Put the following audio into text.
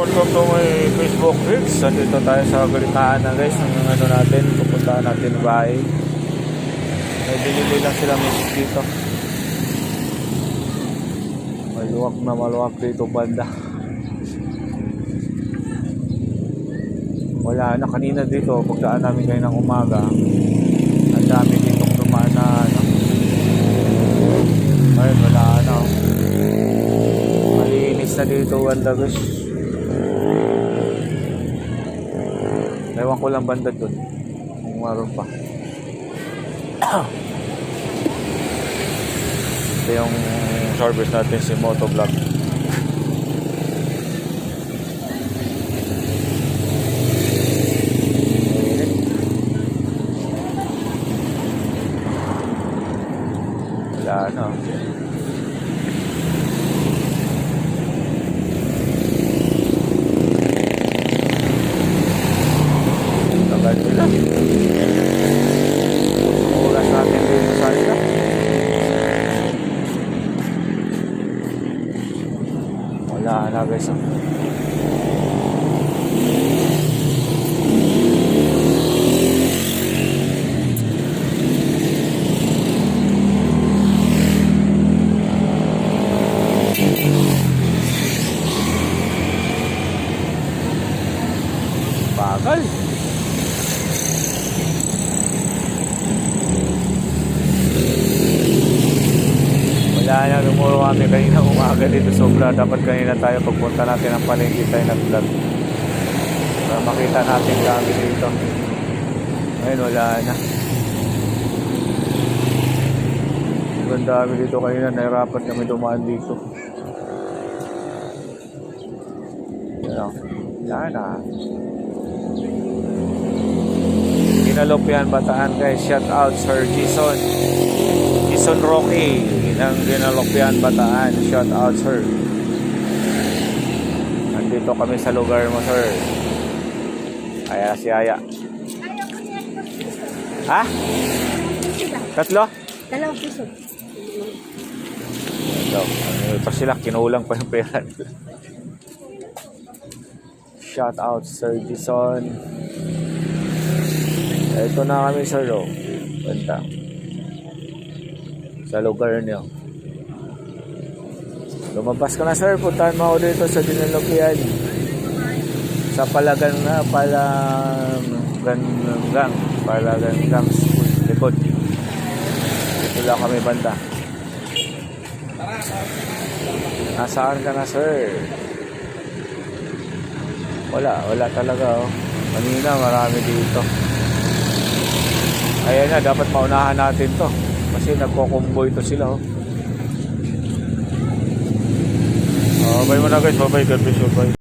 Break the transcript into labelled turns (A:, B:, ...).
A: welcome to my Facebook page. Dito tayo sa Galitaan na guys. Ang ano natin, pupuntahan natin bahay. May binili lang sila music dito. Maluwak dito banda. Wala na kanina dito, pagdaan namin kayo ng umaga. Ang dami dito dumaan na ano. Ayun, wala na. Malinis na dito banda guys. Ewan ko lang banda dun kung maroon pa. Ito yung service natin si Motovlog. Wala na. Tagal nila. Oras natin dito sa ila. Wala na guys. Bagal. Wala na, lumuro kami kanina umaga dito sobra. Dapat kanina tayo pagpunta natin ang palengke tayo nag-vlog para makita natin kami dito. Ngayon wala na. Ang dami dito kanina, nahirapan kami dumaan dito. Wala na. Ginalopian Bataan guys, shout out Sir Jason Rocky ng Ginalopian Bataan, shout out sir. Nandito kami sa lugar mo sir. Aya si Aya. Ha? Tatlo?
B: Dalawang piso.
A: Ito sila, kinulang pa yung pera. Shout out Sir Jason. Ito na kami sir oh. Banda sa lugar niyo. Lumabas ka na sir, puntahan mo ako dito sa Ginalopian. Sa Palagan na Palagang School likod. Dito lang kami banda. Nasaan ka na sir? Wala talaga oh. Kanina marami dito. Ayan na, dapat maunahan natin to kasi nagko-combo ito sila oh. Bye muna guys, bye, God bless you, bye.